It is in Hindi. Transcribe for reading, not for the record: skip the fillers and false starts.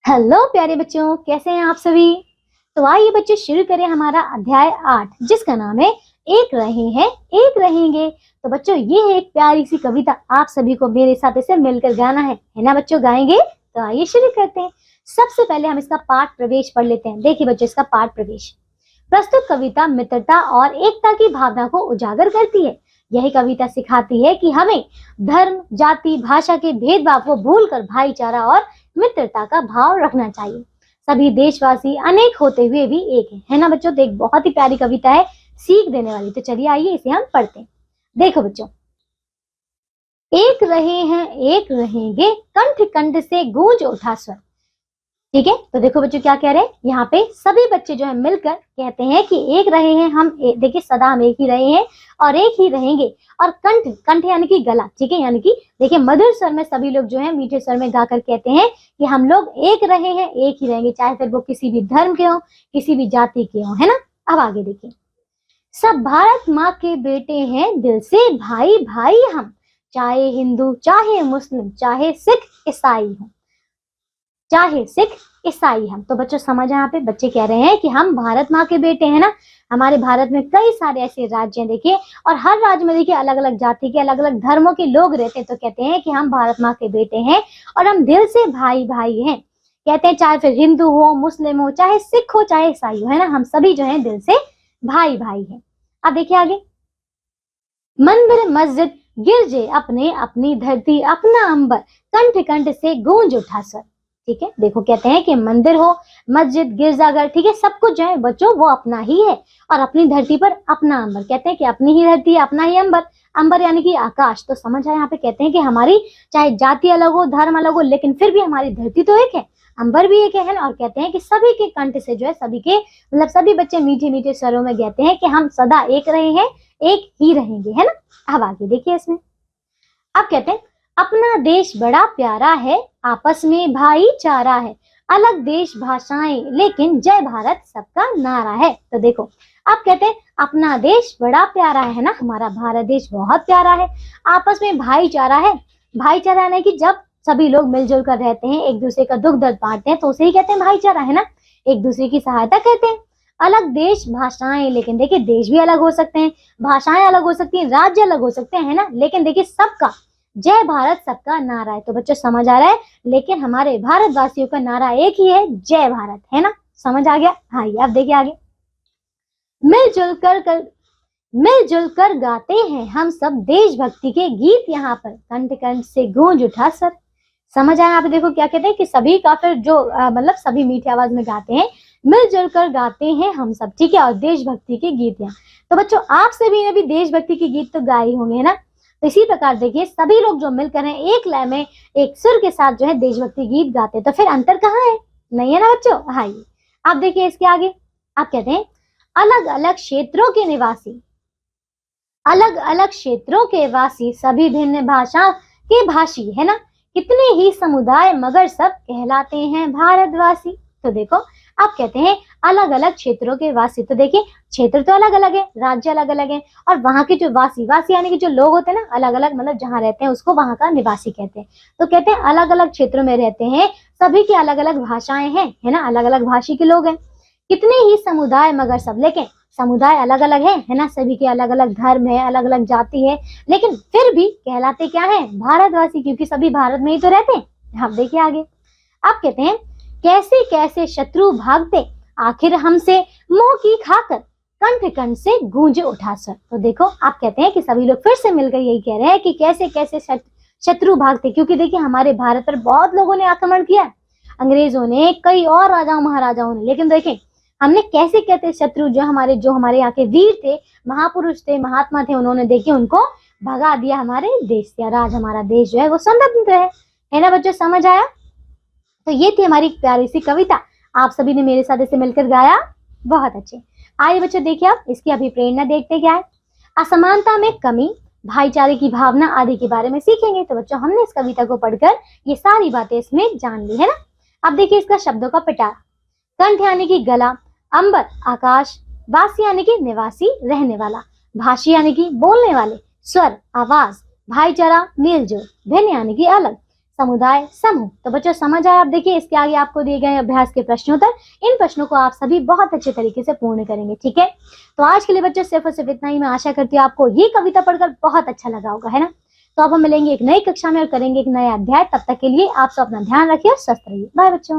हेलो प्यारे बच्चों, कैसे हैं आप सभी। तो आइए बच्चे शुरू करें हमारा अध्याय 8 जिसका नाम है एक रहे हैं एक रहेंगे। तो बच्चों ये है एक प्यारी सी कविता, आप सभी को मेरे साथ इसे मिलकर गाना है ना बच्चों, गाएंगे। तो आइए शुरू करते हैं। सबसे पहले हम इसका पाठ प्रवेश पढ़ लेते हैं। देखिए बच्चों, इसका पाठ प्रवेश। प्रस्तुत कविता मित्रता और एकता की भावना को उजागर करती है। यही कविता सिखाती है कि हमें धर्म, जाति, भाषा के भेदभाव को भूलकर भाईचारा और मित्रता का भाव रखना चाहिए। सभी देशवासी अनेक होते हुए भी एक है ना बच्चों। तो एक बहुत ही प्यारी कविता है, सीख देने वाली। तो चलिए आइए इसे हम पढ़ते हैं। देखो बच्चों, एक रहे हैं एक रहेंगे, कंठ कंठ से गूंज उठा स्वर। ठीक है, तो देखो बच्चों क्या कह रहे हैं यहाँ पे। सभी बच्चे जो है मिलकर कहते हैं कि एक रहे हैं हम, देखिए सदा हम एक ही रहे हैं और एक ही रहेंगे। और कंठ, कंठ यानी कि गला, ठीक है, यानी कि देखिए मधुर स्वर में सभी लोग जो है मीठे स्वर में गाकर कहते हैं कि हम लोग एक रहे हैं एक ही रहेंगे, चाहे फिर वो किसी भी धर्म के हो, किसी भी जाति के हो, है ना। अब आगे देखिए। सब भारत माँ के बेटे हैं, दिल से भाई भाई हम, चाहे हिंदू चाहे मुस्लिम चाहे सिख ईसाई हो, चाहे सिख ईसाई हम। तो बच्चों समझ यहाँ पे बच्चे कह रहे हैं कि हम भारत माँ के बेटे हैं ना। हमारे भारत में कई सारे ऐसे राज्य हैं देखिए, और हर राज्य में देखिए अलग अलग जाति के अलग अलग धर्मों के लोग रहते हैं। तो कहते हैं कि हम भारत माँ के बेटे हैं और हम दिल से भाई भाई हैं। कहते हैं चाहे फिर हिंदू हो, मुस्लिम हो, चाहे सिख हो, चाहे ईसाई हो, है ना, हम सभी जो है दिल से भाई भाई हैं। अब देखिए आगे। मंदिर मस्जिद गिरजे अपने, अपनी धरती अपना अंबर, कंठ कंठ से गूंज उठा स्वर। ठीक है, देखो कहते हैं कि मंदिर हो, मस्जिद, गिरजाघर, ठीक है, सब कुछ जो है बच्चों वो अपना ही है और अपनी धरती पर अपना अंबर। कहते हैं कि अपनी ही धरती अपना ही अंबर, अंबर यानी कि आकाश। तो समझ आया यहाँ पे। कहते हैं कि हमारी चाहे जाति अलग हो, धर्म अलग हो, लेकिन फिर भी हमारी धरती तो एक है, अंबर भी एक है ना। और कहते हैं कि सभी के कंठ से जो है, सभी के मतलब सभी बच्चे मीठे मीठे स्वरों में कहते हैं कि हम सदा एक रहे हैं एक ही रहेंगे, है ना। अब आगे देखिए इसमें। अब कहते हैं अपना देश बड़ा प्यारा है, आपस में भाईचारा है, अलग देश भाषाएं लेकिन जय भारत सबका नारा है। तो देखो अब कहते हैं अपना देश बड़ा प्यारा है ना, हमारा भारत देश बहुत प्यारा है, आपस में भाईचारा है। भाईचारा यानी कि जब सभी लोग मिलजुल कर रहते हैं, एक दूसरे का दुख दर्द बांटते हैं, तो उसे ही कहते हैं भाईचारा, है ना, एक दूसरे की सहायता करते हैं। अलग देश भाषाएं, लेकिन देखिए देश भी अलग हो सकते हैं, भाषाएं अलग हो सकती हैं, राज्य अलग हो सकते हैं, है ना, लेकिन देखिए सबका जय भारत सबका नारा है। तो बच्चों समझ आ रहा है, लेकिन हमारे भारतवासियों का नारा एक ही है, जय भारत, है ना। समझ आ गया। हाँ, अब देखिए आगे। मिलजुल कर गाते हैं हम सब देशभक्ति के गीत, यहाँ पर कंठ कंठ से गूंज उठा सर। समझ आया। आप देखो क्या कहते हैं कि सभी का फिर जो मतलब सभी मीठी आवाज में गाते हैं, मिलजुल कर गाते हैं हम सब, ठीक है, और देशभक्ति के गीत हैं। तो बच्चों आप सभी ने भी देशभक्ति के गीत तो गाए होंगे, है ना। तो इसी प्रकार देखिए सभी लोग जो मिलकर हैं एक लय में एक सुर के साथ जो है देशभक्ति गीत गाते हैं। तो फिर अंतर कहाँ है, नहीं है ना बच्चों। हाँ, आप देखिए इसके आगे। आप कहते हैं अलग अलग क्षेत्रों के निवासी, अलग अलग क्षेत्रों के वासी, सभी भिन्न भाषा के भाषी, है ना, कितने ही समुदाय मगर सब कहलाते हैं भारतवासी। तो देखो आप कहते हैं अलग अलग क्षेत्रों के वासी। तो देखिए क्षेत्र तो अलग अलग है, राज्य अलग अलग है, और वहां के जो वासी, वासी यानी कि जो लोग होते हैं ना, अलग अलग मतलब जहाँ रहते हैं उसको वहां का निवासी कहते हैं। तो कहते हैं अलग अलग क्षेत्रों में रहते हैं, सभी की अलग अलग भाषाएं हैं, है ना, अलग अलग भाषी के लोग हैं। कितने ही समुदाय मगर सब, लेकिन समुदाय अलग अलग है ना, सभी के अलग अलग धर्म है, अलग अलग जाति है, लेकिन फिर भी कहलाते क्या है, भारतवासी, क्योंकि सभी भारत में ही तो रहते हैं। आप देखिए आगे। आप कहते हैं कैसे कैसे शत्रु भागते, आखिर हमसे मोह की खाकर, कंठ कंठ से गूंज उठा सर। तो देखो आप कहते हैं कि सभी लोग फिर से मिलकर यही कह रहे हैं कि कैसे कैसे शत्रु भागते, क्योंकि देखिए हमारे भारत पर बहुत लोगों ने आक्रमण किया, अंग्रेजों ने, कई और राजाओं महाराजाओं ने, लेकिन देखें हमने कैसे कहते शत्रु जो हमारे यहाँ के वीर थे, महापुरुष थे, महात्मा थे, उन्होंने देखिए उनको भगा दिया हमारे देश से, और आज हमारा देश जो है वो स्वतंत्र है ना बच्चों। समझ आया। तो ये थी हमारी प्यारी सी कविता, आप सभी ने मेरे साथ इसे मिलकर गाया, बहुत अच्छे। आइए बच्चों देखिए आप इसकी अभिप्रेरणा देखते क्या है। असमानता में कमी, भाईचारे की भावना आदि के बारे में सीखेंगे। तो बच्चों हमने इस कविता को पढ़कर ये सारी बातें इसमें जान ली, है ना। अब देखिए इसका शब्दों का पिटारा। कंठ यानी कि गला, अंबर आकाश, वासी यानी कि निवासी रहने वाला, भाषी यानी कि बोलने वाले, स्वर आवाज, भाईचारा मेलजोल, भिन्न यानी कि अलग, समुदाय, समूह। तो बच्चों समझ आया? आप देखिए इसके आगे आपको दिए गए अभ्यास के प्रश्नोत्तर, इन प्रश्नों को आप सभी बहुत अच्छे तरीके से पूर्ण करेंगे, ठीक है। तो आज के लिए बच्चों सिर्फ और सिर्फ इतना ही। मैं आशा करती हूँ आपको ये कविता पढ़कर बहुत अच्छा लगा होगा, है ना। तो अब हम मिलेंगे एक नई कक्षा में और करेंगे एक नया अध्याय। तब तक के लिए आप सब अपना ध्यान रखिए और स्वस्थ रहिए। बाय बच्चों।